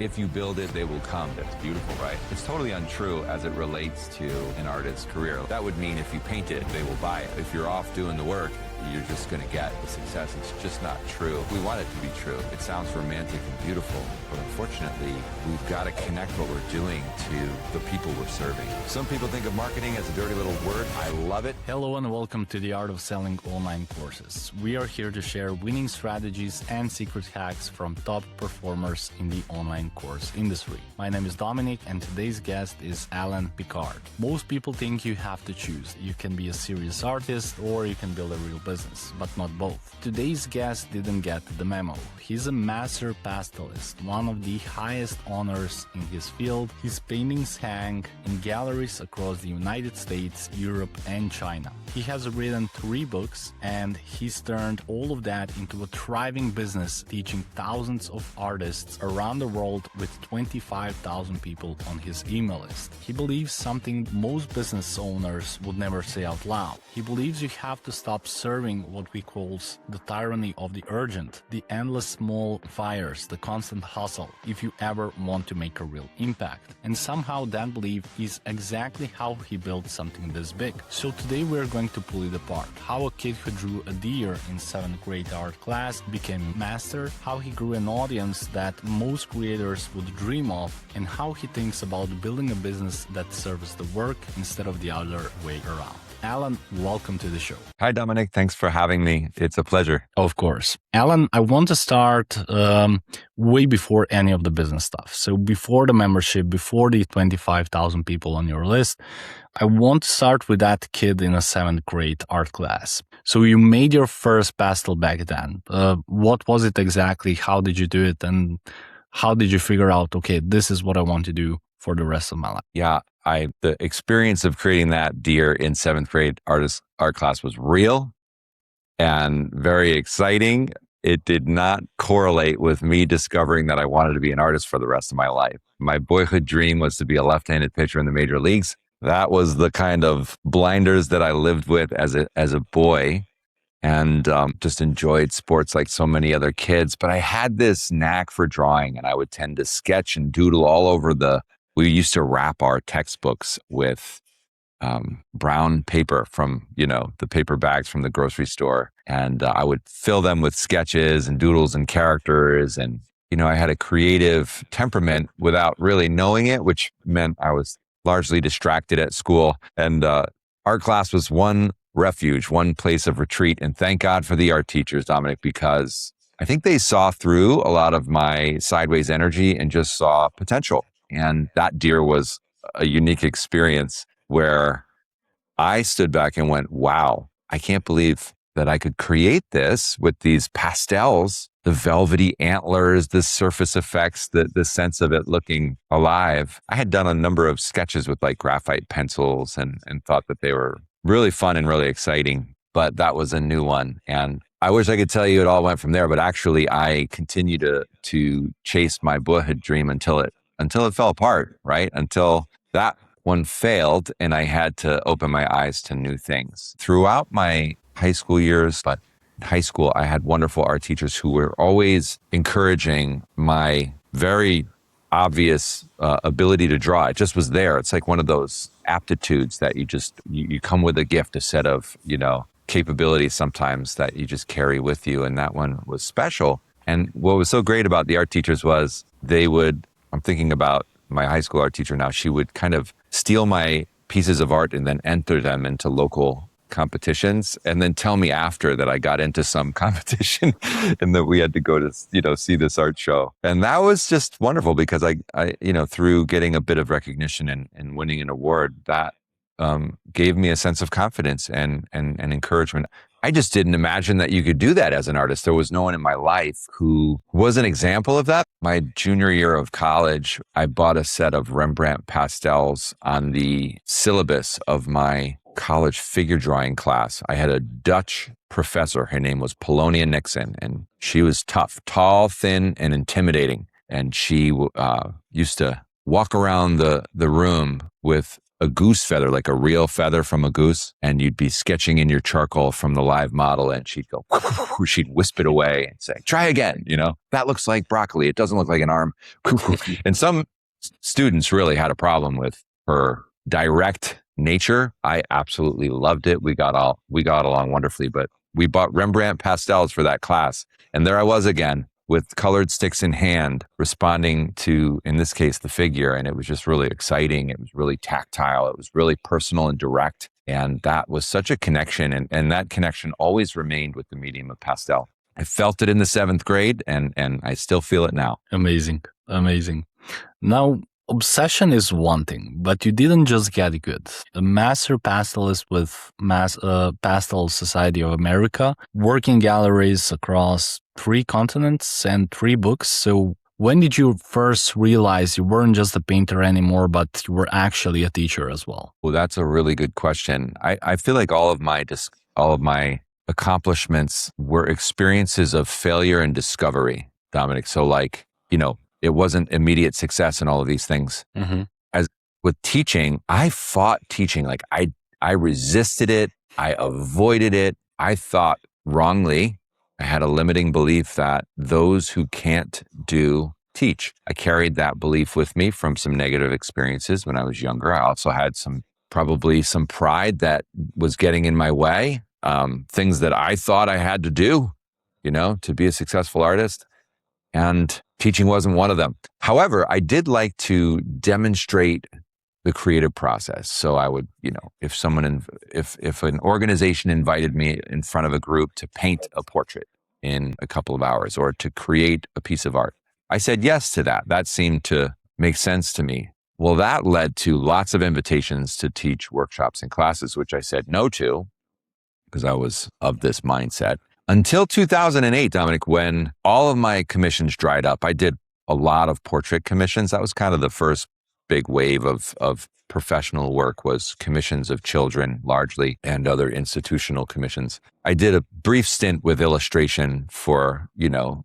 if you build it, they will come. That's beautiful, right? It's totally untrue as it relates to an artist's career. That would mean if you paint it, they will buy it. If you're off doing the work, you're just going to get the success. It's just not true. We want it to be true. It sounds romantic and beautiful, but unfortunately, we've got to connect what we're doing to the people we're serving. Some people think of marketing as a dirty little word. I love it. Hello and welcome to the Art of Selling online courses. We are here to share winning strategies and secret hacks from top performers in the online course industry. My name is Dominik and today's guest is Alain Picard. Most people think you have to choose. You can be a serious artist or you can build a real business, but not both. Today's guest didn't get the memo. He's a master pastelist, one of the highest honors in his field. His paintings hang in galleries across the United States, Europe, and China. He has written 3 books, and he's turned all of that into a thriving business, teaching thousands of artists around the world with 25,000 people on his email list. He believes something most business owners would never say out loud. He believes you have to stop serving what we call the tyranny of the urgent, the endless small fires, the constant hustle, if you ever want to make a real impact. And somehow that belief is exactly how he built something this big. So today we're going to pull it apart. How a kid who drew a deer in 7th grade art class became a master, how he grew an audience that most creators would dream of, and how he thinks about building a business that serves the work instead of the other way around. Alain, welcome to the show. Hi, Dominik. Thanks for having me. It's a pleasure. Of course. Alain, I want to start way before any of the business stuff. So before the membership, before the 25,000 people on your list, I want to start with that kid in a 7th grade art class. So you made your first pastel back then. What was it exactly? How did you do it? And how did you figure out, okay, this is what I want to do for the rest of my life? Yeah, the experience of creating that deer in 7th grade art class was real and very exciting. It did not correlate with me discovering that I wanted to be an artist for the rest of my life. My boyhood dream was to be a left-handed pitcher in the major leagues. That was the kind of blinders that I lived with as a boy, and just enjoyed sports like so many other kids. But I had this knack for drawing, and I would tend to sketch and doodle all over we used to wrap our textbooks with brown paper from, the paper bags from the grocery store. And I would fill them with sketches and doodles and characters. And, I had a creative temperament without really knowing it, which meant I was largely distracted at school. And art class was one refuge, one place of retreat. And thank God for the art teachers, Dominik, because I think they saw through a lot of my sideways energy and just saw potential. And that deer was a unique experience where I stood back and went, wow, I can't believe that I could create this with these pastels, the velvety antlers, the surface effects, the sense of it looking alive. I had done a number of sketches with like graphite pencils and thought that they were really fun and really exciting, but that was a new one. And I wish I could tell you it all went from there, but actually I continued to chase my boyhood dream until it fell apart, right? Until that one failed and I had to open my eyes to new things. Throughout my high school years, but in high school, I had wonderful art teachers who were always encouraging my very obvious ability to draw. It just was there. It's like one of those aptitudes that you come with a gift, a set of, capabilities sometimes that you just carry with you. And that one was special. And what was so great about the art teachers was I'm thinking about my high school art teacher now. She would kind of steal my pieces of art and then enter them into local competitions and then tell me after that I got into some competition and that we had to go to, see this art show. And that was just wonderful because I through getting a bit of recognition and winning an award, that gave me a sense of confidence and encouragement. I just didn't imagine that you could do that as an artist. There was no one in my life who was an example of that. My junior year of college, I bought a set of Rembrandt pastels on the syllabus of my college figure drawing class. I had a Dutch professor. Her name was Polonia Nixon, and she was tough, tall, thin, and intimidating. And she used to walk around the room with a goose feather, like a real feather from a goose, and you'd be sketching in your charcoal from the live model, and she'd go, she'd wisp it away and say, try again. That looks like broccoli. It doesn't look like an arm. And some students really had a problem with her direct nature. I absolutely loved it. We got along wonderfully, but we bought Rembrandt pastels for that class. And there I was again with colored sticks in hand, responding to, in this case, the figure. And it was just really exciting. It was really tactile. It was really personal and direct. And that was such a connection. And that connection always remained with the medium of pastel. I felt it in the 7th grade and I still feel it now. Amazing. Now, obsession is one thing, but you didn't just get good. A master pastelist with Pastel Society of America, working galleries across 3 continents and 3 books. So when did you first realize you weren't just a painter anymore, but you were actually a teacher as well? Well, that's a really good question. I feel like all of my accomplishments were experiences of failure and discovery, Dominik. So it wasn't immediate success in all of these things. Mm-hmm. As with teaching, I fought teaching. I resisted it. I avoided it. I thought wrongly. I had a limiting belief that those who can't do teach. I carried that belief with me from some negative experiences when I was younger. I also had probably some pride that was getting in my way. Things that I thought I had to do, to be a successful artist. And teaching wasn't one of them. However, I did like to demonstrate the creative process. So I would, if an organization invited me in front of a group to paint a portrait in a couple of hours or to create a piece of art, I said yes to that. That seemed to make sense to me. Well, that led to lots of invitations to teach workshops and classes, which I said no to because I was of this mindset. Until 2008, Dominik, when all of my commissions dried up. I did a lot of portrait commissions. That was kind of the first big wave of professional work, was commissions of children largely and other institutional commissions. I did a brief stint with illustration for,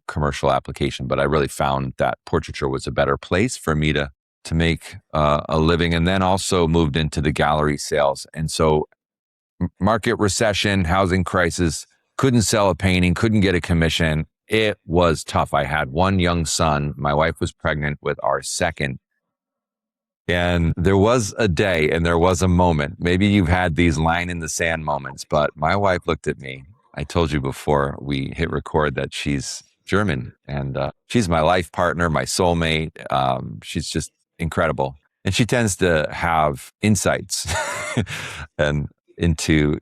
commercial application, but I really found that portraiture was a better place for me to make a living, and then also moved into the gallery sales. And so market recession, housing crisis, couldn't sell a painting, couldn't get a commission. It was tough. I had one young son. My wife was pregnant with our second. And there was a day and there was a moment. Maybe you've had these line in the sand moments, but my wife looked at me. I told you before we hit record that she's German, and she's my life partner, my soulmate. She's just incredible. And she tends to have insights and into,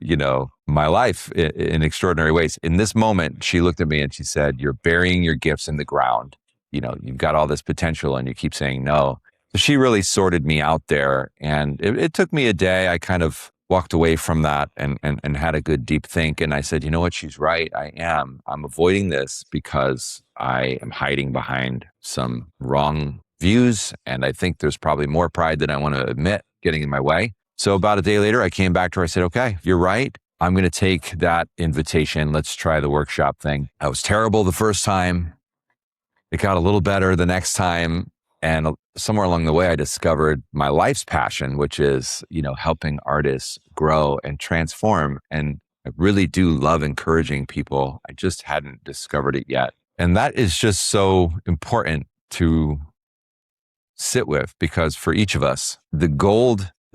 my life in extraordinary ways. In this moment, she looked at me and she said, "You're burying your gifts in the ground. You've got all this potential and you keep saying no." So she really sorted me out there. And it took me a day. I kind of walked away from that and had a good deep think. And I said, you know what? She's right. I'm avoiding this because I am hiding behind some wrong views. And I think there's probably more pride than I want to admit getting in my way. So about a day later, I came back to her. I said, okay, you're right. I'm going to take that invitation. Let's try the workshop thing. I was terrible the first time. It got a little better the next time. And somewhere along the way, I discovered my life's passion, which is, helping artists grow and transform. And I really do love encouraging people. I just hadn't discovered it yet. And that is just so important to sit with, because for each of us, the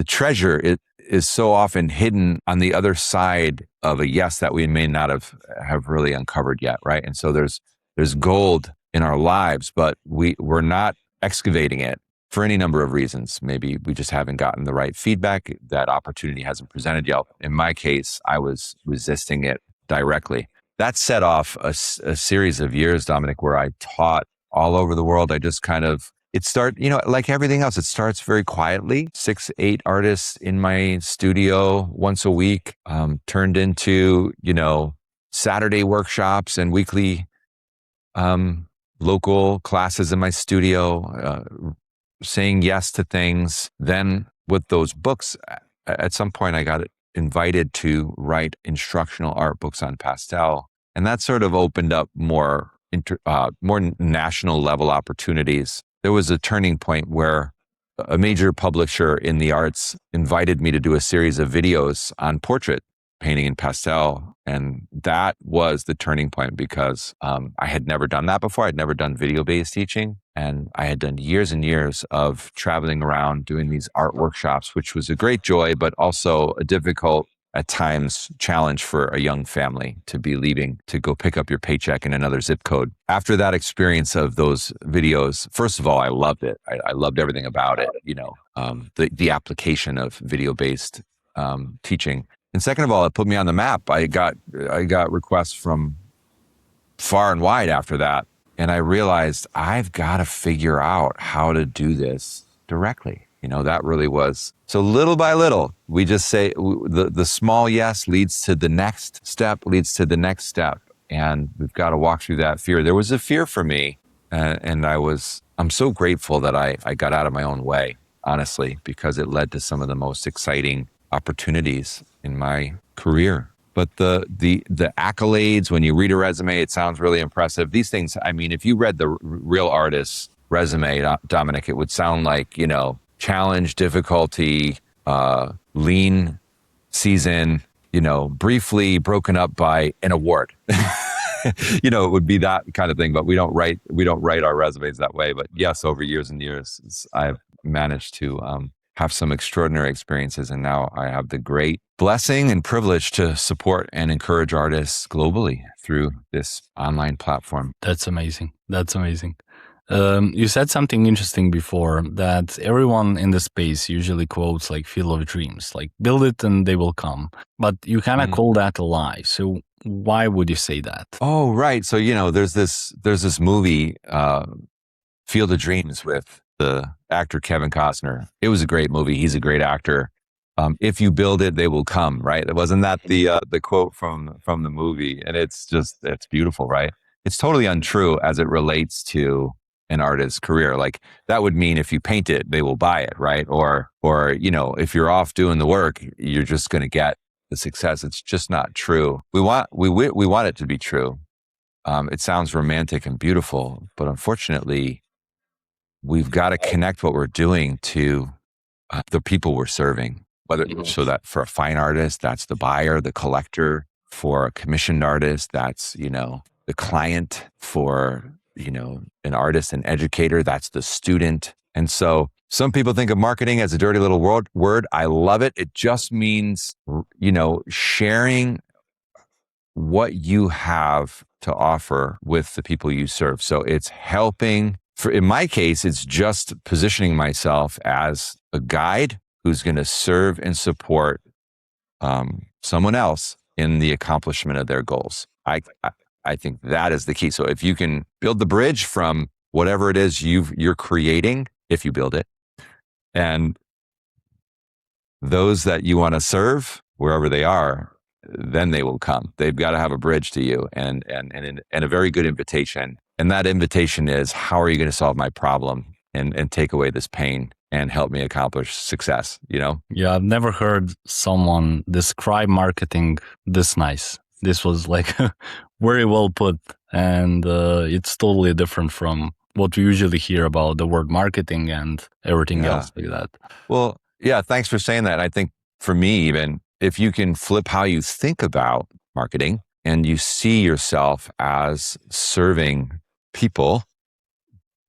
treasure is so often hidden on the other side of a yes that we may not have really uncovered yet, right? And so there's gold in our lives, but we're not excavating it for any number of reasons. Maybe we just haven't gotten the right feedback. That opportunity hasn't presented yet. In my case, I was resisting it directly. That set off a series of years, Dominik, where I taught all over the world. I just like everything else, it starts very quietly. 6-8 artists in my studio once a week, turned into, Saturday workshops and weekly local classes in my studio, saying yes to things. Then with those books, at some point I got invited to write instructional art books on pastel. And that sort of opened up more national level opportunities. There was a turning point where a major publisher in the arts invited me to do a series of videos on portrait painting in pastel. And that was the turning point because I had never done that before. I'd never done video-based teaching. And I had done years and years of traveling around doing these art workshops, which was a great joy, but also a difficult, at times, challenge for a young family to be leaving to go pick up your paycheck in another zip code. After that experience of those videos, first of all, I loved it. I loved everything about it, the application of video-based teaching. And second of all, it put me on the map. I got requests from far and wide after that. And I realized I've got to figure out how to do this directly. That really was. So little by little, we just say the small yes leads to the next step, And we've got to walk through that fear. There was a fear for me. And I'm so grateful that I got out of my own way, honestly, because it led to some of the most exciting opportunities in my career. But the accolades, when you read a resume, it sounds really impressive. These things, if you read the real artist's resume, Dominik, it would sound like, challenge, difficulty, lean season, briefly broken up by an award. It would be that kind of thing, but we don't write our resumes that way. But yes, over years and years, I've managed to have some extraordinary experiences. And now I have the great blessing and privilege to support and encourage artists globally through this online platform. That's amazing. You said something interesting before, that everyone in the space usually quotes like Field of Dreams, like build it and they will come. But you kind of call that a lie. So why would you say that? Oh, right. So, there's this movie, Field of Dreams, with the actor Kevin Costner. It was a great movie. He's a great actor. If you build it, they will come, right? Wasn't that the quote from the movie? And it's beautiful, right? It's totally untrue as it relates to an artist's career. Like that would mean if you paint it, they will buy it, right? Or if you're off doing the work, you're just going to get the success. It's just not true. We want it to be true. It sounds romantic and beautiful, but unfortunately, we've got to connect what we're doing to the people we're serving. So that for a fine artist, that's the buyer, the collector. For a commissioned artist, that's the client. For an artist, an educator, that's the student. And so some people think of marketing as a dirty little word. I love it. It just means, sharing what you have to offer with the people you serve. So it's helping. In my case, it's just positioning myself as a guide who's going to serve and support someone else in the accomplishment of their goals. I think that is the key. So if you can build the bridge from whatever it is you're creating, if you build it, and those that you want to serve, wherever they are, then they will come. They've got to have a bridge to you and a very good invitation. And that invitation is, how are you going to solve my problem and take away this pain and help me accomplish success, Yeah, I've never heard someone describe marketing this nice. This was like very well put, and it's totally different from what we usually hear about the word marketing and everything else like that. Well, yeah, thanks for saying that. I think for me, even if you can flip how you think about marketing and you see yourself as serving people,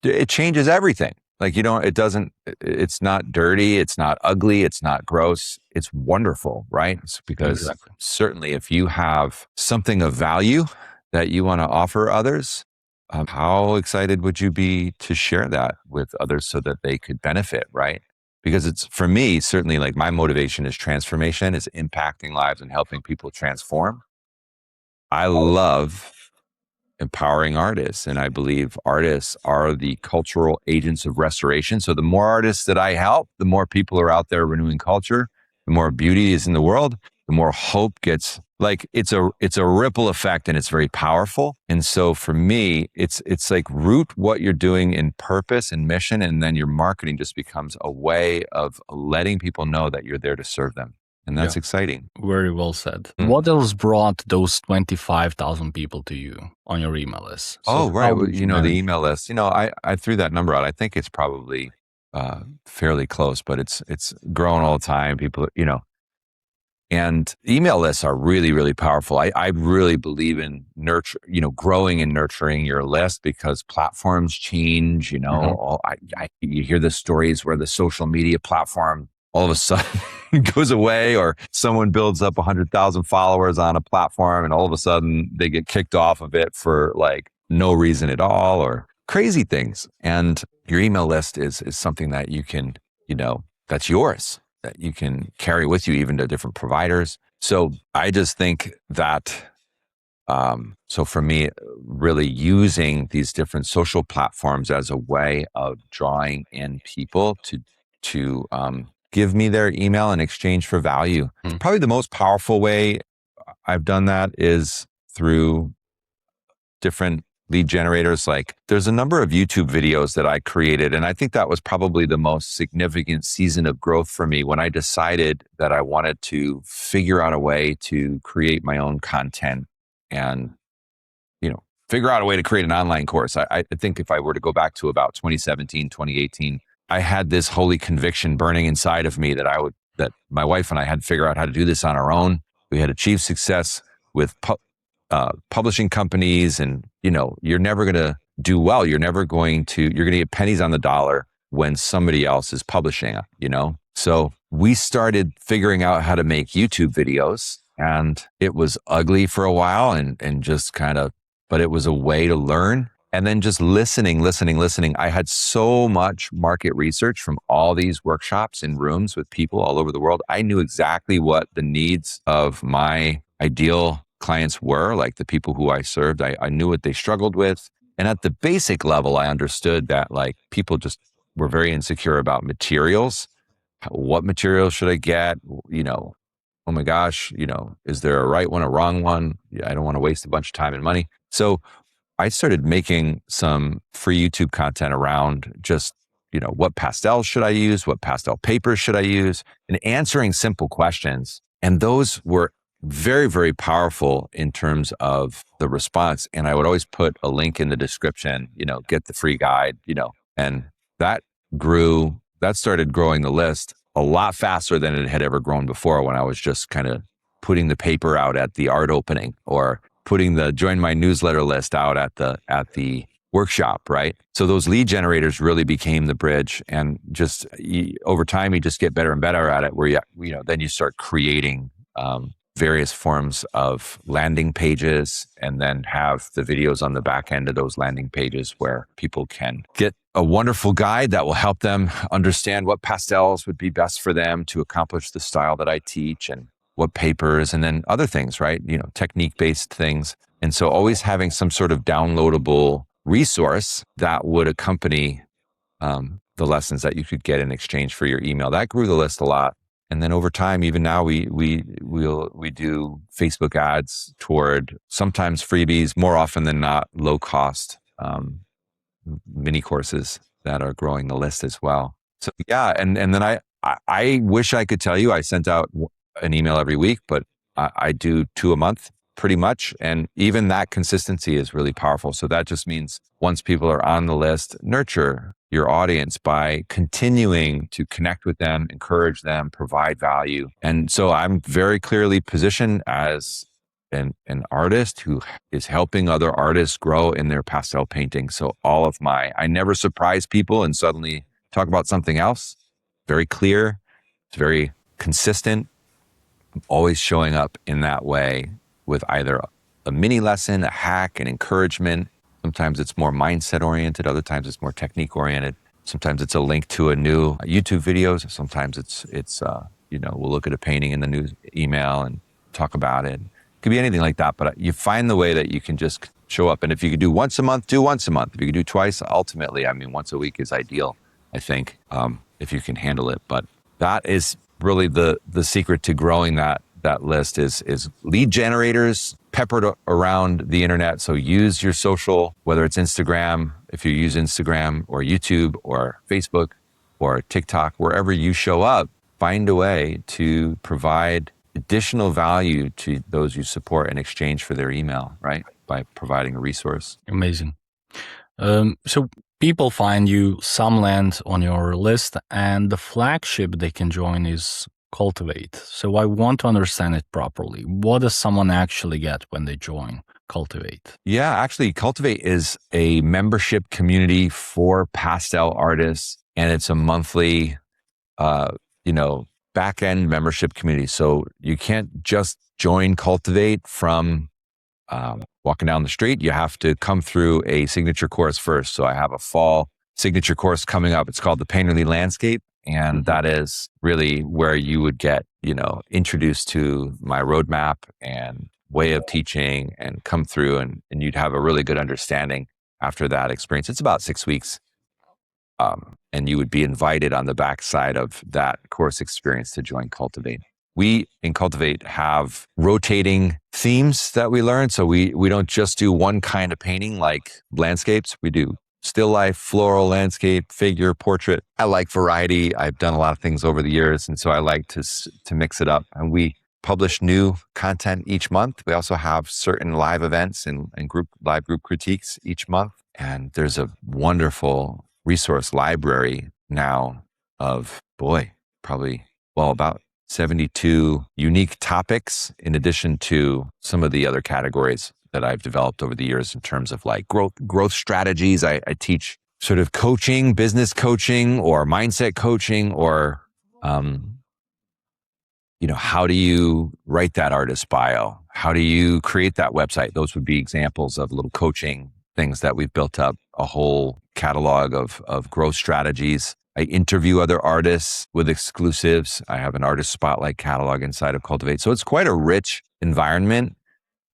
it changes everything. Like, it's not dirty, it's not ugly, it's not gross, it's wonderful, right? It's because certainly if you have something of value that you want to offer others, how excited would you be to share that with others so that they could benefit, right? Because it's, for me, certainly like my motivation is transformation, is impacting lives and helping people transform. I love empowering artists. And I believe artists are the cultural agents of restoration. So the more artists that I help, the more people are out there renewing culture, the more beauty is in the world, the more hope gets, like, it's a ripple effect, and it's very powerful. And so for me, it's like root what you're doing in purpose and mission. And then your marketing just becomes a way of letting people know that you're there to serve them. And that's exciting. Very well said. What else brought those 25,000 people to you on your email list? So right. The email list, I threw that number out. I think it's probably fairly close, but it's growing all the time. People, and email lists are really, really powerful. I really believe in growing and nurturing your list because platforms change, you hear the stories where the social media platform all of a sudden goes away, or someone builds up 100,000 followers on a platform and all of a sudden they get kicked off of it for like no reason at all, or crazy things. And your email list is something that you can, that's yours, that you can carry with you even to different providers. So I just think that, so for me, really using these different social platforms as a way of drawing in people to give me their email in exchange for value. Probably the most powerful way I've done that is through different lead generators. Like there's a number of YouTube videos that I created. And I think that was probably the most significant season of growth for me when I decided that I wanted to figure out a way to create my own content and, figure out a way to create an online course. I think if I were to go back to about 2017, 2018, I had this holy conviction burning inside of me that my wife and I had to figure out how to do this on our own. We had achieved success with publishing companies, and you're never going to do well. You're going to get pennies on the dollar when somebody else is publishing, So we started figuring out how to make YouTube videos, and it was ugly for a while and just but it was a way to learn. And then just listening. I had so much market research from all these workshops in rooms with people all over the world. I knew exactly what the needs of my ideal clients were, like the people who I served. I knew what they struggled with. And at the basic level, I understood that like people just were very insecure about materials. What materials should I get? Oh my gosh, is there a right one, a wrong one? I don't want to waste a bunch of time and money. So I started making some free YouTube content around just, what pastels should I use? What pastel papers should I use? And answering simple questions. And those were very, very powerful in terms of the response. And I would always put a link in the description, get the free guide, and that started growing the list a lot faster than it had ever grown before, when I was just kind of putting the paper out at the art opening or putting the join my newsletter list out at the workshop, right? So those lead generators really became the bridge, and just over time, you just get better and better at it, where then you start creating various forms of landing pages, and then have the videos on the back end of those landing pages where people can get a wonderful guide that will help them understand what pastels would be best for them to accomplish the style that I teach, and what papers, and then other things, right? Technique-based things. And so always having some sort of downloadable resource that would accompany the lessons that you could get in exchange for your email. That grew the list a lot. And then over time, even now, we do Facebook ads toward sometimes freebies, more often than not, low cost mini courses that are growing the list as well. So yeah, and then I wish I could tell you I sent out an email every week, but I do 2 a month pretty much. And even that consistency is really powerful. So that just means once people are on the list, nurture your audience by continuing to connect with them, encourage them, provide value. And so I'm very clearly positioned as an artist who is helping other artists grow in their pastel painting. So I never surprise people and suddenly talk about something else. Very clear. It's very consistent. I'm always showing up in that way with either a mini lesson, a hack, an encouragement. Sometimes it's more mindset oriented. Other times it's more technique oriented. Sometimes it's a link to a new YouTube videos. Sometimes it's we'll look at a painting in the new email and talk about it. It could be anything like that, but you find the way that you can just show up. And if you could do once a month, do once a month. If you could do twice, ultimately, once a week is ideal, I think, if you can handle it. But that is really the secret to growing that list is lead generators peppered around the internet. So use your social, whether it's Instagram, if you use Instagram, or YouTube or Facebook or TikTok, wherever you show up, find a way to provide additional value to those you support in exchange for their email, right? By providing a resource. Amazing. So people find you, some land on your list, and the flagship they can join is Cultivate. So I want to understand it properly. What does someone actually get when they join Cultivate? Yeah, actually, Cultivate is a membership community for pastel artists, and it's a monthly, uh, back end membership community. So you can't just join Cultivate from walking down the street. You have to come through a signature course first. So I have a fall signature course coming up. It's called the Painterly Landscape. And that is really where you would get, introduced to my roadmap and way of teaching and come through and you'd have a really good understanding after that experience. It's about 6 weeks. And you would be invited on the backside of that course experience to join Cultivate. We in Cultivate have rotating themes that we learn. So we don't just do one kind of painting like landscapes. We do still life, floral, landscape, figure, portrait. I like variety. I've done a lot of things over the years. And so I like to mix it up. And we publish new content each month. We also have certain live events and live group critiques each month. And there's a wonderful resource library now of, probably, about 72 unique topics, in addition to some of the other categories that I've developed over the years in terms of like growth strategies. I teach sort of coaching, business coaching or mindset coaching, or, how do you write that artist bio? How do you create that website? Those would be examples of little coaching things that we've built up, a whole catalog of growth strategies. I interview other artists with exclusives. I have an artist spotlight catalog inside of Cultivate. So it's quite a rich environment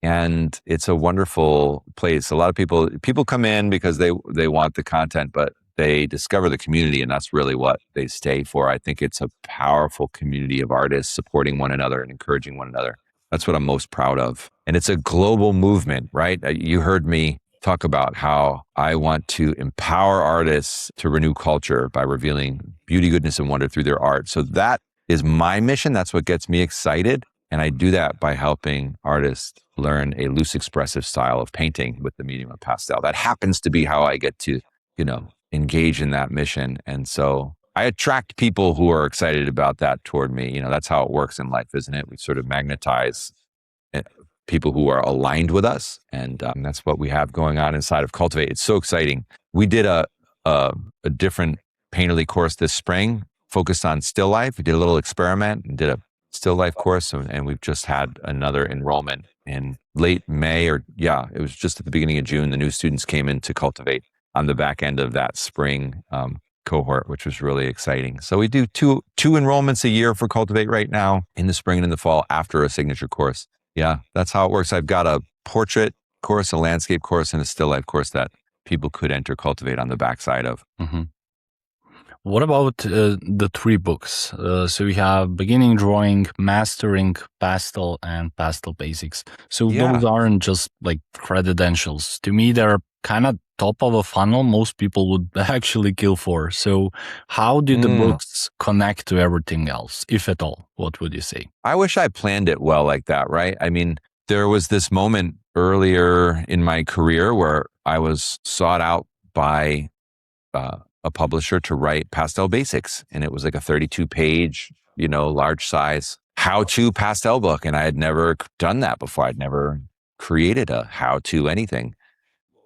and it's a wonderful place. A lot of people come in because they want the content, but they discover the community and that's really what they stay for. I think it's a powerful community of artists supporting one another and encouraging one another. That's what I'm most proud of. And it's a global movement, right? You heard me talk about how I want to empower artists to renew culture by revealing beauty, goodness, and wonder through their art. So that is my mission. That's what gets me excited. And I do that by helping artists learn a loose, expressive style of painting with the medium of pastel. That happens to be how I get to, engage in that mission. And so I attract people who are excited about that toward me. That's how it works in life, isn't it? We sort of magnetize people who are aligned with us. And that's what we have going on inside of Cultivate. It's so exciting. We did a different Painterly course this spring, focused on still life. We did a little experiment and did a still life course. And we've just had another enrollment in late May, it was just at the beginning of June. The new students came in to Cultivate on the back end of that spring cohort, which was really exciting. So we do two enrollments a year for Cultivate right now, in the spring and in the fall after a signature course. Yeah, that's how it works. I've got a portrait course, a landscape course, and a still life course that people could enter Cultivate on the backside of. Mm-hmm. What about the 3 books? So we have Beginning Drawing, Mastering Pastel, and Pastel Basics. So those aren't just like credentials. To me, they're kind of top of a funnel most people would actually kill for. So how do the books connect to everything else, if at all? What would you say? I wish I planned it well like that, right? I mean, there was this moment earlier in my career where I was sought out by a publisher to write Pastel Basics. And it was like a 32-page, large size how-to pastel book. And I had never done that before. I'd never created a how-to anything.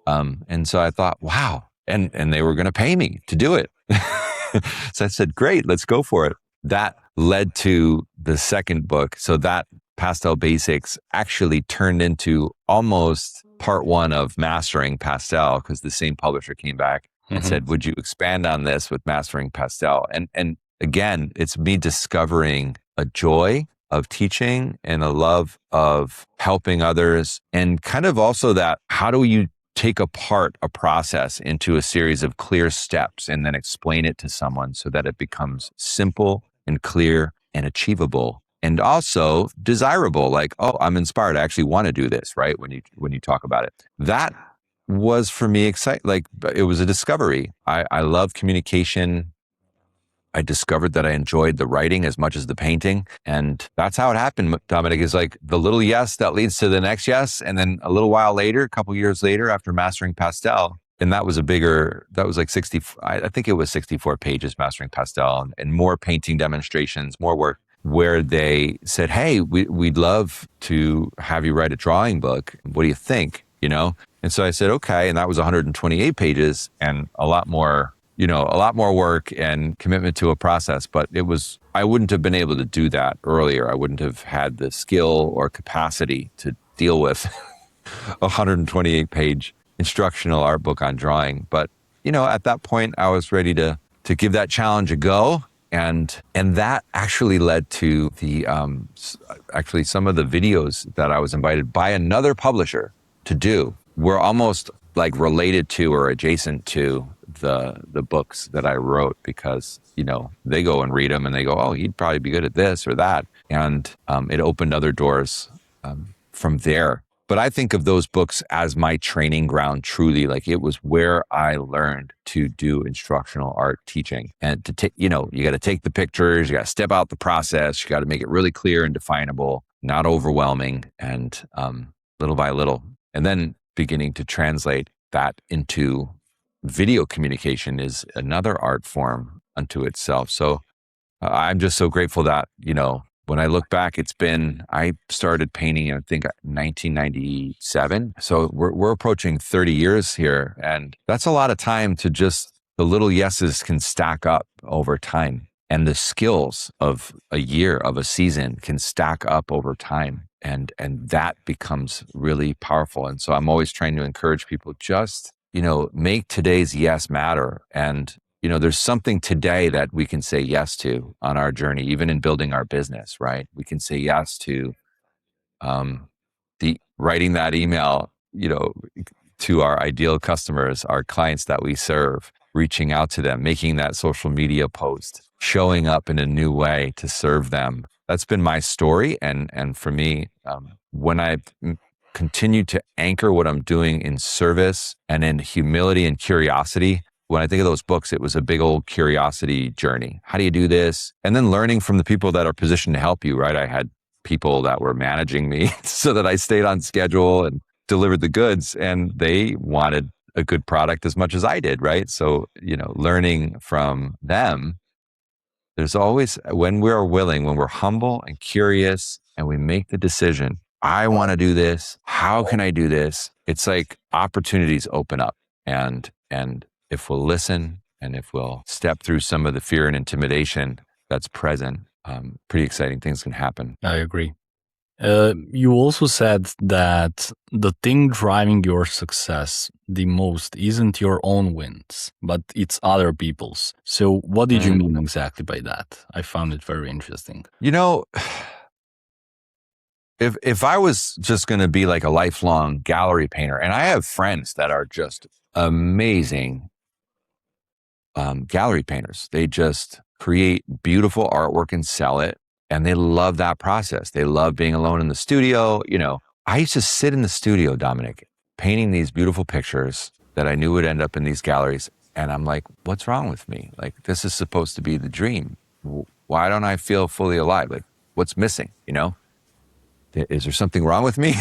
And so I thought, wow. And they were going to pay me to do it. So I said, great, let's go for it. That led to the second book. So that Pastel Basics actually turned into almost part 1 of Mastering Pastel, because the same publisher came back and said, would you expand on this with Mastering Pastel? And again, it's me discovering a joy of teaching and a love of helping others, and kind of also that, how do you take apart a process into a series of clear steps and then explain it to someone so that it becomes simple and clear and achievable and also desirable? Like, oh, I'm inspired. I actually want to do this, right? When you talk about it, that was for me exciting. Like, it was a discovery. I love communication. I discovered that I enjoyed the writing as much as the painting. And that's how it happened, Dominik, is like the little yes that leads to the next yes. And then a little while later, a couple years later, after Mastering Pastel, and that was that was like 60, I think it was 64 pages, Mastering Pastel, and more painting demonstrations, more work, where they said, hey, we'd love to have you write a drawing book. What do you think? And so I said, okay. And that was 128 pages and a lot more work and commitment to a process. But I wouldn't have been able to do that earlier. I wouldn't have had the skill or capacity to deal with a 128 page instructional art book on drawing. But, at that point I was ready to give that challenge a go. And that actually led to some of the videos that I was invited by another publisher to do were almost like related to or adjacent to the books that I wrote, because, they go and read them and they go, oh, he'd probably be good at this or that. And it opened other doors from there. But I think of those books as my training ground, truly. Like, it was where I learned to do instructional art teaching, and to take, you got to take the pictures, you got to step out the process, you got to make it really clear and definable, not overwhelming, and little by little. And then beginning to translate that into video communication is another art form unto itself. So I'm just so grateful that, when I look back, I started painting, I think 1997. So we're approaching 30 years here. And that's a lot of time to the little yeses can stack up over time. And the skills of a year, of a season, can stack up over time. And that becomes really powerful. And so I'm always trying to encourage people, just, make today's yes matter. And there's something today that we can say yes to on our journey, even in building our business, right? We can say yes to writing that email, to our ideal customers, our clients that we serve, reaching out to them, making that social media post, showing up in a new way to serve them. That's been my story. And for me, when I continue to anchor what I'm doing in service and in humility and curiosity, when I think of those books, it was a big old curiosity journey. How do you do this? And then learning from the people that are positioned to help you, right? I had people that were managing me so that I stayed on schedule and delivered the goods, and they wanted a good product as much as I did, right? So, learning from them, there's always, when we're willing, when we're humble and curious and we make the decision, I want to do this. How can I do this? It's like opportunities open up, and if we'll listen and if we'll step through some of the fear and intimidation that's present, pretty exciting things can happen. I agree. You also said that the thing driving your success the most isn't your own wins, but it's other people's. So what did you mean exactly by that? I found it very interesting. If I was just going to be like a lifelong gallery painter, and I have friends that are just amazing gallery painters. They just create beautiful artwork and sell it. And they love that process. They love being alone in the studio. I used to sit in the studio, Dominik, painting these beautiful pictures that I knew would end up in these galleries. And I'm like, what's wrong with me? Like, this is supposed to be the dream. Why don't I feel fully alive? Like, what's missing? Is there something wrong with me?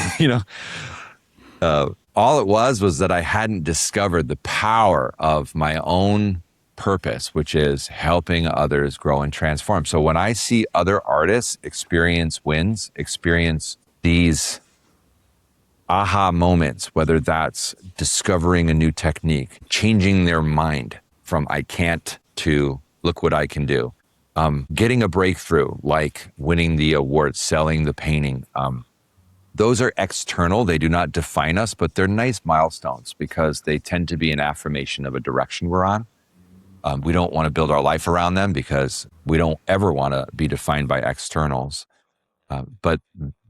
All it was that I hadn't discovered the power of my own purpose, which is helping others grow and transform. So when I see other artists experience wins, experience these aha moments, whether that's discovering a new technique, changing their mind from I can't to look what I can do, getting a breakthrough, like winning the award, selling the painting, those are external. They do not define us, but they're nice milestones because they tend to be an affirmation of a direction we're on. We don't want to build our life around them because we don't ever want to be defined by externals. But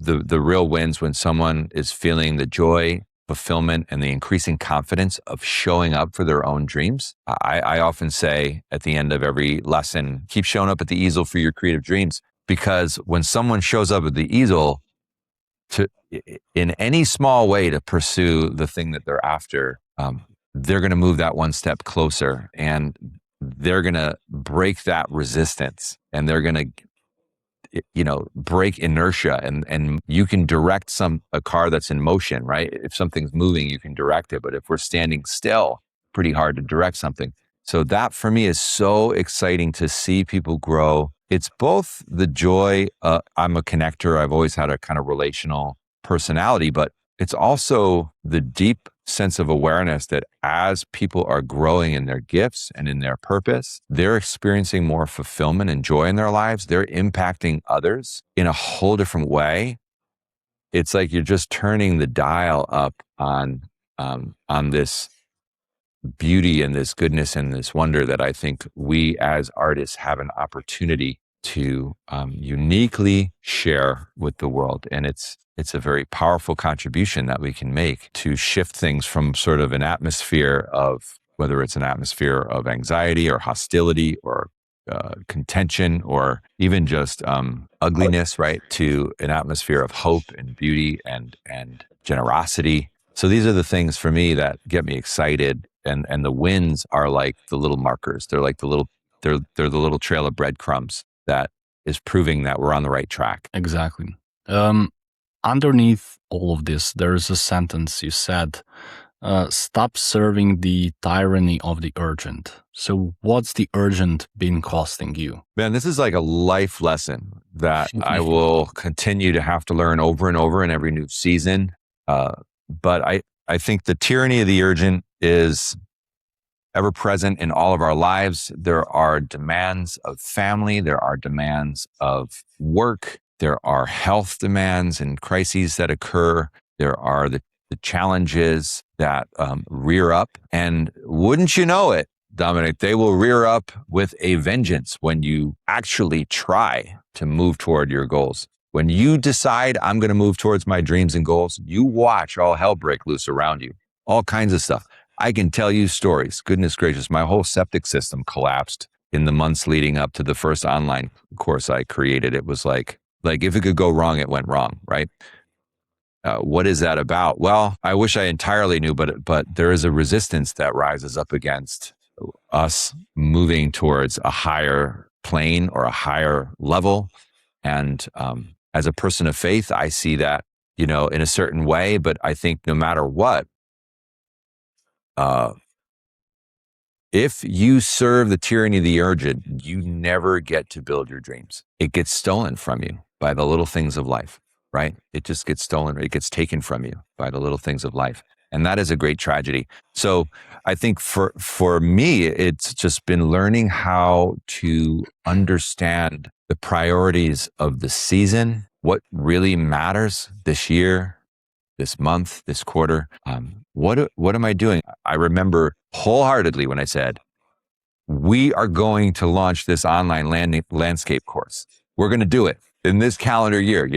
the real wins when someone is feeling the joy, fulfillment, and the increasing confidence of showing up for their own dreams. I often say at the end of every lesson, keep showing up at the easel for your creative dreams, because when someone shows up at the easel in any small way to pursue the thing that they're after, they're going to move that one step closer, and they're going to break that resistance, and they're going to, break inertia, and you can direct a car that's in motion, right? If something's moving, you can direct it. But if we're standing still, pretty hard to direct something. So that for me is so exciting to see people grow. It's both the joy. I'm a connector. I've always had a kind of relational personality, but it's also the deep sense of awareness that as people are growing in their gifts and in their purpose, they're experiencing more fulfillment and joy in their lives. They're impacting others in a whole different way. It's like you're just turning the dial up on this beauty and this goodness and this wonder that I think we as artists have an opportunity to uniquely share with the world. And it's a very powerful contribution that we can make to shift things from sort of an atmosphere of, whether it's an atmosphere of anxiety or hostility or contention or even just ugliness, right, to an atmosphere of hope and beauty and generosity. So these are the things for me that get me excited. And the wins are like the little markers. They're like they're the little trail of breadcrumbs that is proving that we're on the right track. Exactly. Underneath all of this, there's a sentence you said, stop serving the tyranny of the urgent. So what's the urgent been costing you? Man, this is like a life lesson that I will continue to have to learn over and over in every new season. But I think the tyranny of the urgent is ever present in all of our lives. There are demands of family. There are demands of work. There are health demands and crises that occur. There are the challenges that rear up. And wouldn't you know it, Dominik, they will rear up with a vengeance when you actually try to move toward your goals. When you decide I'm going to move towards my dreams and goals, you watch all hell break loose around you, all kinds of stuff. I can tell you stories. Goodness gracious, my whole septic system collapsed in the months leading up to the first online course I created. It was like if it could go wrong, it went wrong, right? What is that about? Well, I wish I entirely knew, but there is a resistance that rises up against us moving towards a higher plane or a higher level. And as a person of faith, I see that, in a certain way, but I think no matter what, if you serve the tyranny of the urgent, you never get to build your dreams. It gets stolen from you by the little things of life, right? It just gets stolen. It gets taken from you by the little things of life. And that is a great tragedy. So I think for me, it's just been learning how to understand the priorities of the season, what really matters this year, this month, this quarter. What am I doing? I remember wholeheartedly when I said, we are going to launch this online landscape course. We're going to do it in this calendar year,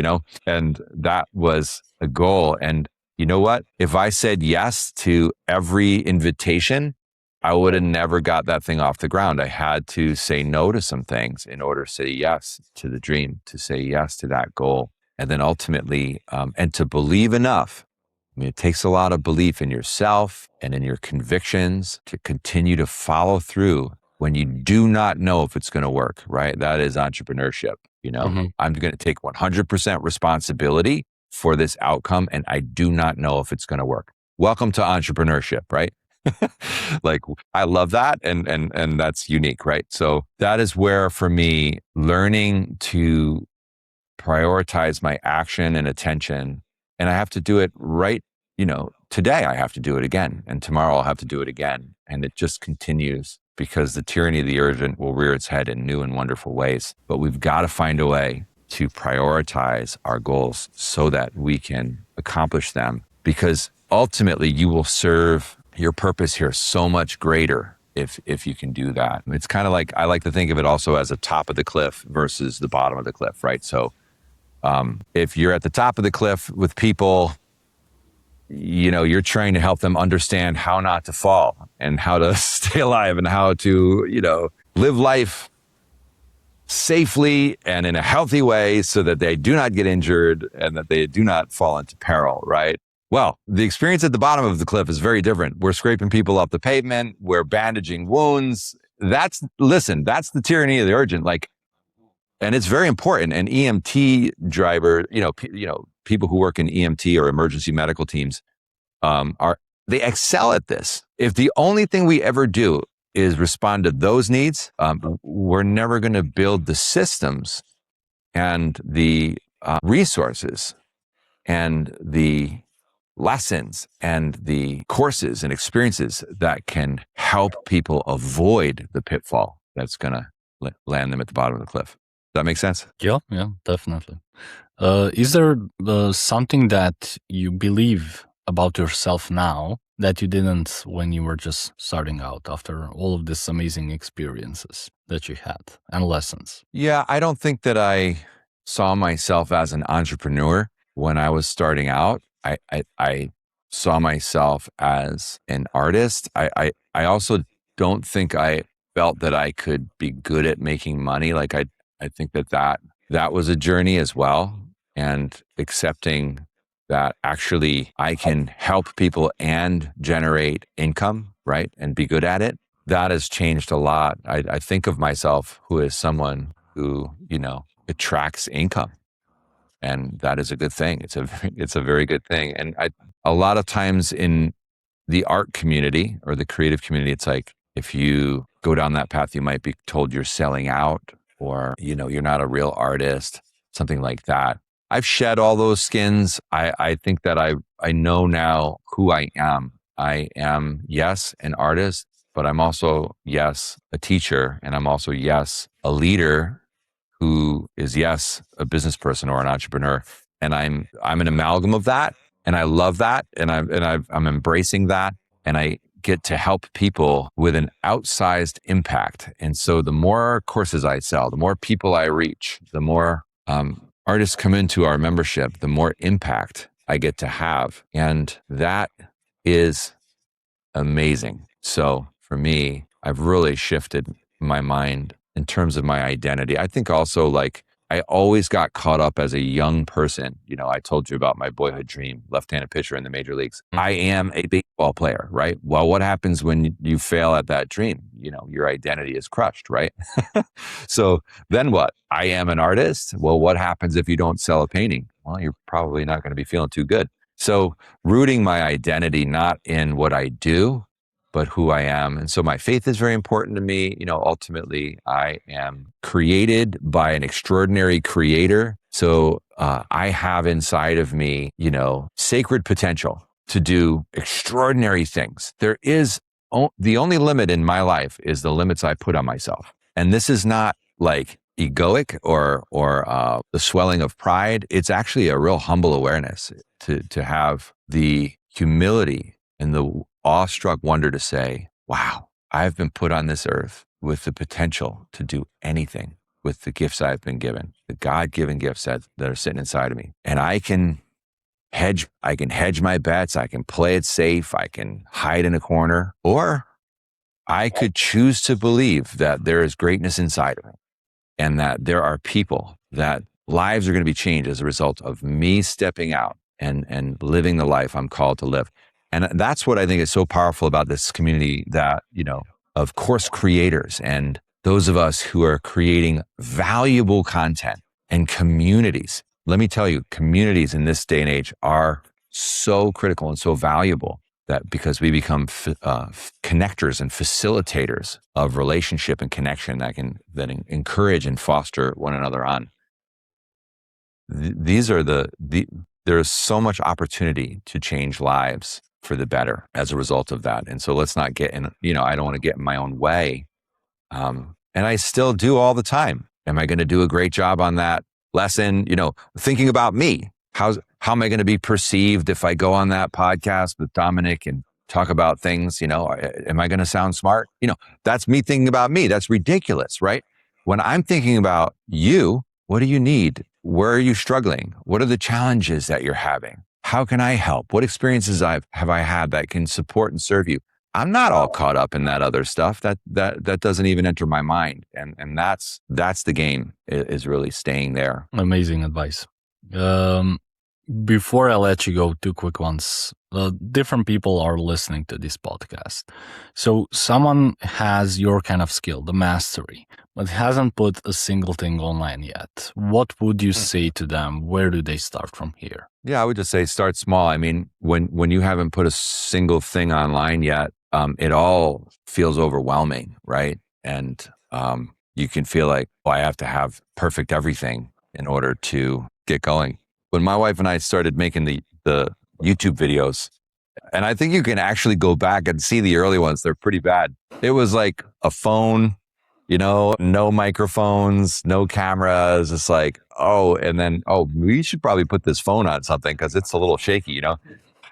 and that was a goal. And you know what? If I said yes to every invitation, I would have never got that thing off the ground. I had to say no to some things in order to say yes to the dream, to say yes to that goal. And then ultimately, and to believe enough. I mean, it takes a lot of belief in yourself and in your convictions to continue to follow through when you do not know if it's going to work, right? That is entrepreneurship. I'm going to take 100% responsibility for this outcome, and I do not know if it's going to work. Welcome to entrepreneurship, right? Like, I love that. And that's unique, right? So that is where, for me, learning to prioritize my action and attention, and I have to do it right. Today I have to do it again, and tomorrow I'll have to do it again. And it just continues, because the tyranny of the urgent will rear its head in new and wonderful ways. But we've got to find a way to prioritize our goals so that we can accomplish them, because ultimately you will serve your purpose here so much greater if you can do that. It's kind of like, I like to think of it also as a top of the cliff versus the bottom of the cliff, right? So if you're at the top of the cliff with people, you're trying to help them understand how not to fall and how to stay alive and how to, live life safely and in a healthy way so that they do not get injured and that they do not fall into peril, right? Well, the experience at the bottom of the cliff is very different. We're scraping people off the pavement. We're bandaging wounds. That's the tyranny of the urgent. And it's very important. An EMT driver, people who work in EMT or emergency medical teams, are they excel at this. If the only thing we ever do is respond to those needs, we're never going to build the systems and the resources and the lessons and the courses and experiences that can help people avoid the pitfall that's going to land them at the bottom of the cliff. Does that make sense? Yeah, definitely. Is there something that you believe about yourself now that you didn't when you were just starting out after all of these amazing experiences that you had and lessons? Yeah, I don't think that I saw myself as an entrepreneur when I was starting out. I saw myself as an artist. I also don't think I felt that I could be good at making money. Like I think that was a journey as well, and accepting that actually I can help people and generate income, right? And be good at it. That has changed a lot. I think of myself who is someone who, attracts income. And that is a good thing. It's a very good thing. And a lot of times in the art community or the creative community, it's like, if you go down that path, you might be told you're selling out, or, you're not a real artist, something like that. I've shed all those skins. I think that I know now who I am. I am, yes, an artist, but I'm also, yes, a teacher. And I'm also, yes, a leader who is, yes, a business person or an entrepreneur. And I'm an amalgam of that. And I love that. And I'm embracing that. And I get to help people with an outsized impact. And so the more courses I sell, the more people I reach, the more artists come into our membership, the more impact I get to have. And that is amazing. So for me, I've really shifted my mind in terms of my identity. I think also, like, I always got caught up as a young person. I told you about my boyhood dream, left-handed pitcher in the major leagues. I am a baseball player, right? Well, what happens when you fail at that dream? Your identity is crushed, right? So then what? I am an artist. Well, what happens if you don't sell a painting? Well, you're probably not going to be feeling too good. So rooting my identity not in what I do, but who I am. And so my faith is very important to me. Ultimately, I am created by an extraordinary creator. So I have inside of me, sacred potential to do extraordinary things. There is the only limit in my life is the limits I put on myself. And this is not like egoic or the swelling of pride. It's actually a real humble awareness to have the humility and the awestruck wonder to say, wow, I've been put on this earth with the potential to do anything with the gifts I've been given, the God-given gifts that are sitting inside of me. And I can hedge my bets. I can play it safe. I can hide in a corner, or I could choose to believe that there is greatness inside of me and that there are people that lives are going to be changed as a result of me stepping out and living the life I'm called to live. And that's what I think is so powerful about this community, that, of course, creators and those of us who are creating valuable content and communities. Let me tell you, communities in this day and age are so critical and so valuable, that because we become connectors and facilitators of relationship and connection that encourage and foster one another on. These are there's so much opportunity to change lives for the better as a result of that. And so let's not get in, I don't want to get in my own way. And I still do all the time. Am I going to do a great job on that lesson? Thinking about me, how am I going to be perceived if I go on that podcast with Dominik and talk about things? Am I going to sound smart? That's me thinking about me. That's ridiculous, right? When I'm thinking about you, what do you need? Where are you struggling? What are the challenges that you're having? How can I help? What experiences have I had that can support and serve you? I'm not all caught up in that other stuff. That doesn't even enter my mind. And that's the game, is really staying there. Amazing advice. Before I let you go, two quick ones. Different people are listening to this podcast. So someone has your kind of skill, the mastery, but hasn't put a single thing online yet. What would you say to them? Where do they start from here? Yeah, I would just say start small. I mean, when you haven't put a single thing online yet, it all feels overwhelming, right? And you can feel like, well, I have to have perfect everything in order to get going. When my wife and I started making the YouTube videos, and I think you can actually go back and see the early ones, they're pretty bad. It was like a phone, no microphones, no cameras. It's like, and then, we should probably put this phone on something because it's a little shaky,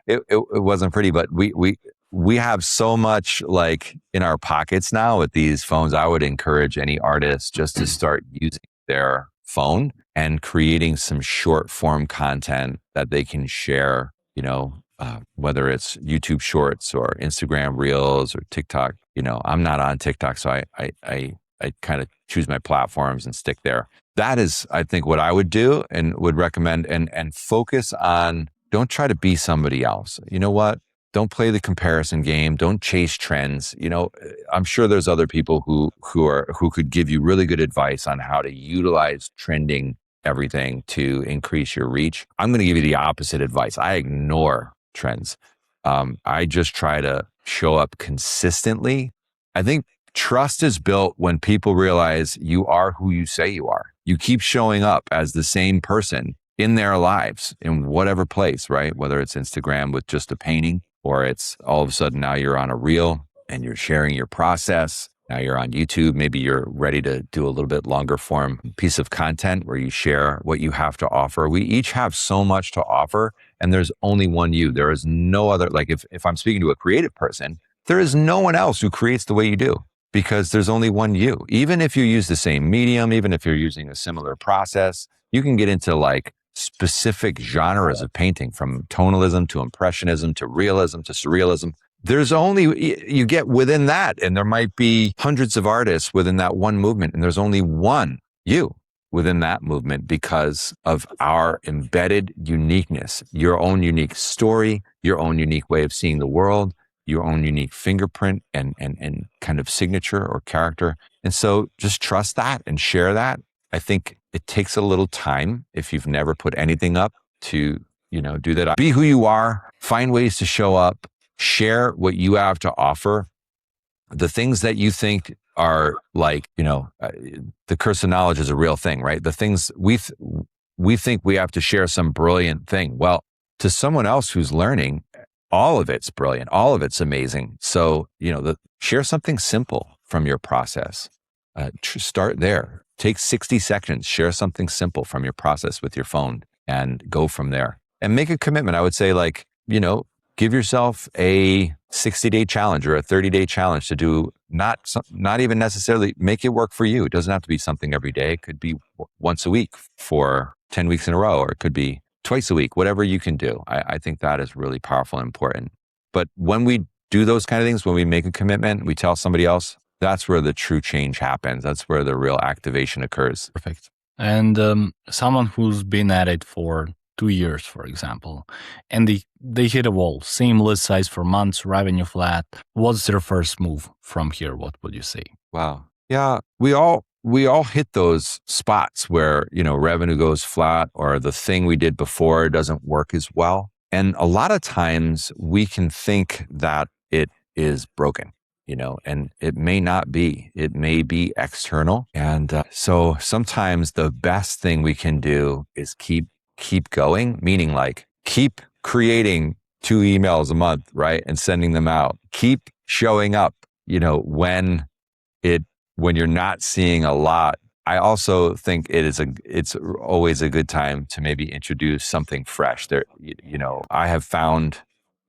it wasn't pretty, but we have so much like in our pockets now with these phones. I would encourage any artist just to start using their phone and creating some short form content that they can share, whether it's YouTube Shorts or Instagram Reels or TikTok. I'm not on TikTok, so I kind of choose my platforms and stick there. That is, I think, what I would do and would recommend, and focus on, don't try to be somebody else. You know what? Don't play the comparison game. Don't chase trends. I'm sure there's other people who could give you really good advice on how to utilize trending everything to increase your reach. I'm going to give you the opposite advice. I ignore trends. I just try to show up consistently. I think trust is built when people realize you are who you say you are. You keep showing up as the same person in their lives in whatever place, right? Whether it's Instagram with just a painting, or it's all of a sudden now you're on a reel and you're sharing your process. Now you're on YouTube. Maybe you're ready to do a little bit longer form piece of content where you share what you have to offer. We each have so much to offer, and there's only one you. There is no other, like if I'm speaking to a creative person, there is no one else who creates the way you do, because there's only one you. Even if you use the same medium, even if you're using a similar process, you can get into like specific genres of painting, from tonalism to impressionism to realism to surrealism. There's only, you get within that, and there might be hundreds of artists within that one movement, and there's only one you within that movement because of our embedded uniqueness, your own unique story, your own unique way of seeing the world, your own unique fingerprint and kind of signature or character. And so just trust that and share that. I think it takes a little time, if you've never put anything up, to, do that. Be who you are, find ways to show up, share what you have to offer. The things that you think are like, the curse of knowledge is a real thing, right? The things we think we have to share some brilliant thing. Well, to someone else who's learning, all of it's brilliant. All of it's amazing. So, share something simple from your process. Start there. Take 60 seconds, share something simple from your process with your phone, and go from there. And make a commitment. I would say, like, give yourself a 60-day challenge or a 30-day challenge to do not even necessarily make it work for you. It doesn't have to be something every day. It could be once a week for 10 weeks in a row, or it could be twice a week, whatever you can do. I think that is really powerful and important. But when we do those kind of things, when we make a commitment, we tell somebody else, that's where the true change happens. That's where the real activation occurs. Perfect. And someone who's been at it for 2 years, for example, and they hit a wall, same list size for months, revenue flat. What's their first move from here? What would you say? Wow. Yeah, we all hit those spots where, revenue goes flat, or the thing we did before doesn't work as well. And a lot of times we can think that it is broken, and it may not be. It may be external. And so sometimes the best thing we can do is keep going, meaning like keep creating 2 emails a month, right? And sending them out. Keep showing up, when you're not seeing a lot. I also think it's always a good time to maybe introduce something fresh. There, I have found,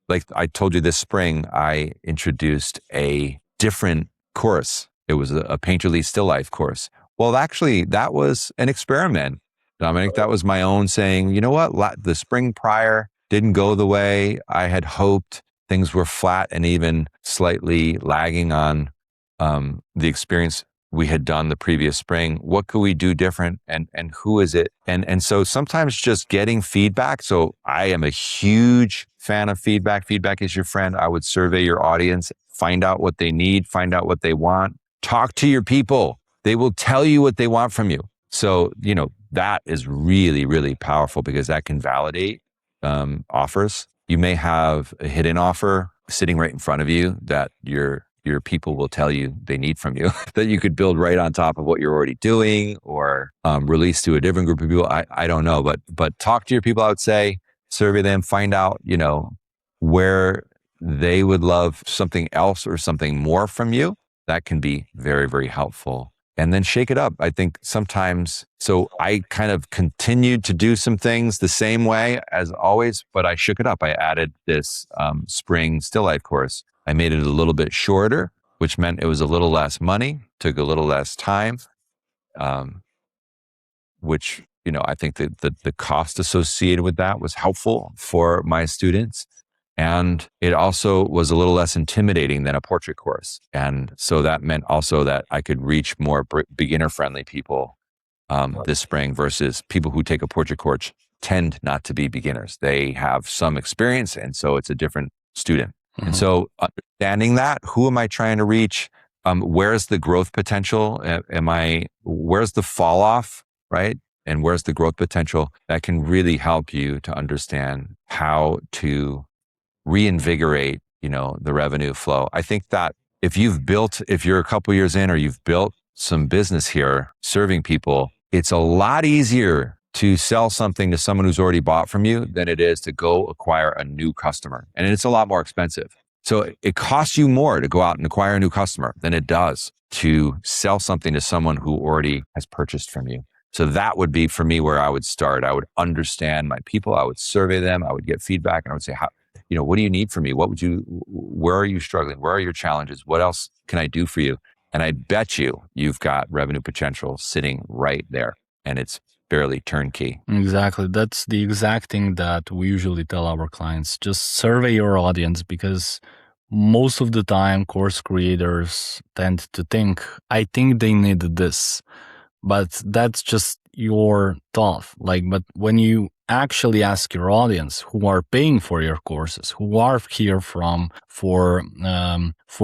like I told you this spring, I introduced a different course. It was a painterly still life course. Well, actually, that was an experiment, Dominik. That was my own saying, you know what? The spring prior didn't go the way I had hoped. Things were flat and even slightly lagging on the experience we had done the previous spring. What could we do different? And who is it? And so sometimes just getting feedback. So I am a huge fan of feedback. Feedback is your friend. I would survey your audience, find out what they need, find out what they want. Talk to your people. They will tell you what they want from you. So, that is really, really powerful because that can validate offers. You may have a hidden offer sitting right in front of you that your people will tell you they need from you that you could build right on top of what you're already doing, or release to a different group of people. I don't know, but talk to your people. I would say survey them, find out, where they would love something else or something more from you. That can be very, very helpful. And then shake it up. I think sometimes, so I kind of continued to do some things the same way as always, but I shook it up. I added this spring still life course. I made it a little bit shorter, which meant it was a little less money, took a little less time, which, I think that the cost associated with that was helpful for my students. And it also was a little less intimidating than a portrait course. And so that meant also that I could reach more beginner-friendly people this spring versus people who take a portrait course tend not to be beginners. They have some experience, and so it's a different student. Mm-hmm. And so understanding that, who am I trying to reach? Where's the growth potential? Where's the fall off, right? And where's the growth potential? That can really help you to understand how to reinvigorate, the revenue flow. I think that if you're a couple years in, or you've built some business here serving people, it's a lot easier to sell something to someone who's already bought from you than it is to go acquire a new customer. And it's a lot more expensive. So it costs you more to go out and acquire a new customer than it does to sell something to someone who already has purchased from you. So that would be for me where I would start. I would understand my people. I would survey them. I would get feedback, and I would say, what do you need from me? Where are you struggling? Where are your challenges? What else can I do for you? And I bet you've got revenue potential sitting right there, and it's fairly turnkey. Exactly. That's the exact thing that we usually tell our clients. Just survey your audience, because most of the time course creators tend to think, I think they need this, but that's just your thought. But when you actually ask your audience who are paying for your courses, who are here for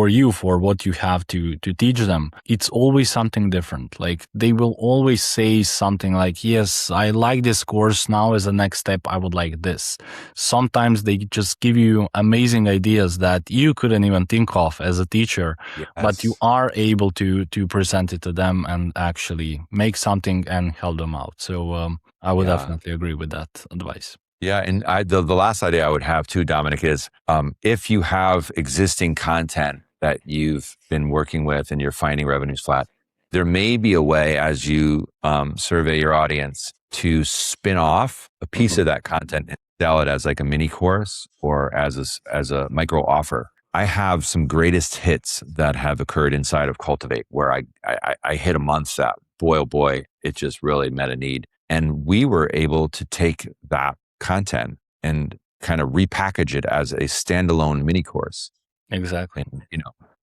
you, for what you have to teach them, it's always something different. They will always say something like, yes, I like this course. Now as a next step, I would like this. Sometimes they just give you amazing ideas that you couldn't even think of as a teacher, yes, but you are able to present it to them and actually make something and help them out. So I would definitely agree with that advice. Yeah. And the last idea I would have too, Dominik, is if you have existing content that you've been working with and you're finding revenues flat, there may be a way, as you survey your audience, to spin off a piece of that content and sell it as like a mini course or as a micro offer. I have some greatest hits that have occurred inside of Cultivate, where I hit a month that, boy, oh boy, it just really met a need. And we were able to take that content and kind of repackage it as a standalone mini course. Exactly.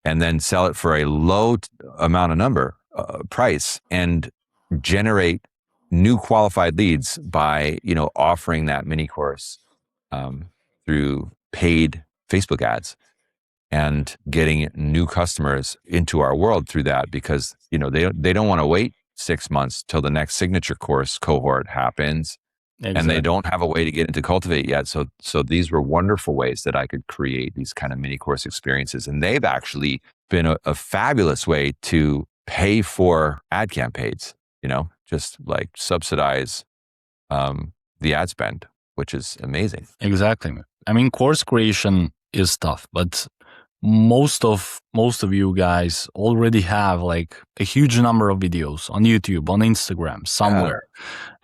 And then sell it for a low amount of price and generate new qualified leads by, offering that mini course through paid Facebook ads and getting new customers into our world through that, because, they don't want to wait 6 months till the next signature course cohort happens. Exactly. And they don't have a way to get into Cultivate yet. So these were wonderful ways that I could create these kind of mini course experiences. And they've actually been a fabulous way to pay for ad campaigns, just like subsidize the ad spend, which is amazing. Exactly. I mean, course creation is tough, but most of you guys already have a huge number of videos on YouTube, on Instagram, somewhere.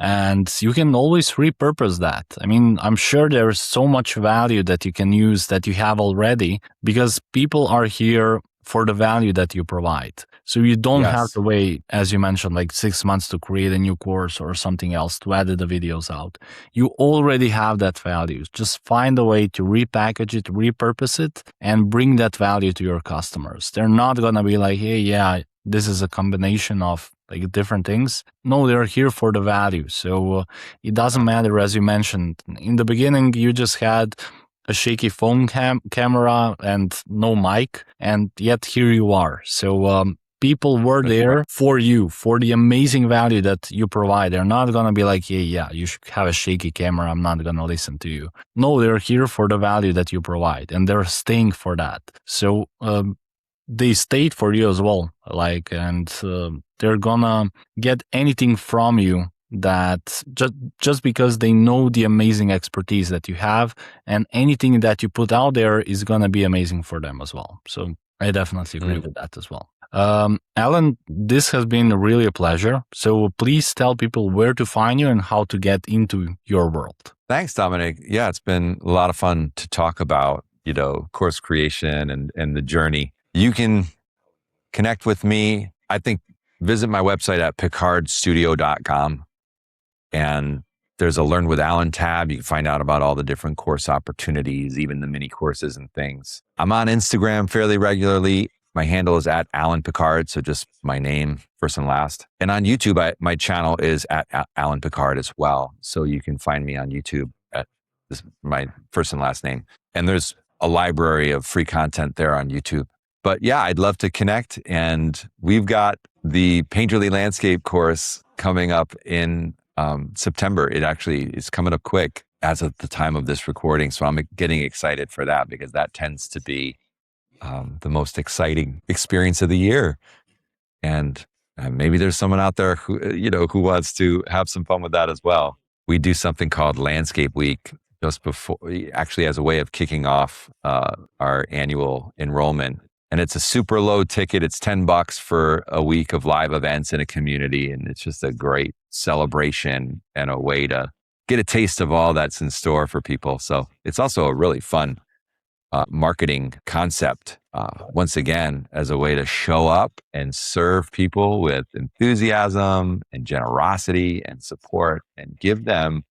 Yeah. And you can always repurpose that. I mean, I'm sure there's so much value that you can use that you have already, because people are here for the value that you provide. So you don't have to wait, as you mentioned, 6 months to create a new course or something else to add the videos out. You already have that value. Just find a way to repackage it, repurpose it, and bring that value to your customers. They're not going to be like, hey, yeah, this is a combination of different things. No, they're here for the value. So it doesn't matter, as you mentioned. In the beginning, you just had a shaky phone camera and no mic, and yet here you are. So people were there for you, for the amazing value that you provide. They're not going to be like, yeah, you should have a shaky camera. I'm not going to listen to you. No, they're here for the value that you provide, and they're staying for that. So they stayed for you as well. And they're going to get anything from you that just because they know the amazing expertise that you have, and anything that you put out there is going to be amazing for them as well. So I definitely agree with that as well. Alain, this has been really a pleasure. So please tell people where to find you and how to get into your world. Thanks, Dominik. Yeah, it's been a lot of fun to talk about, course creation and the journey. You can connect with me. I think visit my website at picardstudio.com. And there's a Learn with Alain tab. You can find out about all the different course opportunities, even the mini courses and things. I'm on Instagram fairly regularly. My handle is at Alain Picard. So just my name, first and last. And on YouTube, my channel is at Alain Picard as well. So you can find me on YouTube at my first and last name. And there's a library of free content there on YouTube. But yeah, I'd love to connect. And we've got the Painterly Landscape course coming up in September. It actually is coming up quick as of the time of this recording. So I'm getting excited for that, because that tends to be the most exciting experience of the year. And maybe there's someone out there who wants to have some fun with that as well. We do something called Landscape Week just before, actually as a way of kicking off our annual enrollment. And it's a super low ticket. It's $10 for a week of live events in a community. And it's just a great celebration and a way to get a taste of all that's in store for people. So it's also a really fun marketing concept, once again, as a way to show up and serve people with enthusiasm and generosity and support, and give them.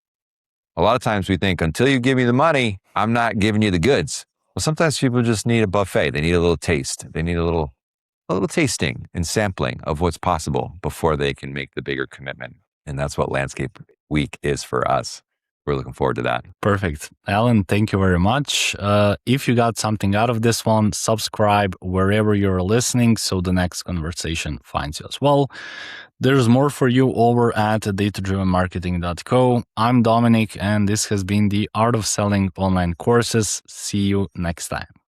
A lot of times we think, until you give me the money, I'm not giving you the goods. Well, sometimes people just need a buffet. They need a little taste. They need a little tasting and sampling of what's possible before they can make the bigger commitment. And that's what Landscape Week is for us. We're looking forward to that. Perfect. Alain, thank you very much. If you got something out of this one, subscribe wherever you're listening so the next conversation finds you as well. There's more for you over at datadrivenmarketing.co. I'm Dominik, and this has been the Art of Selling Online Courses. See you next time.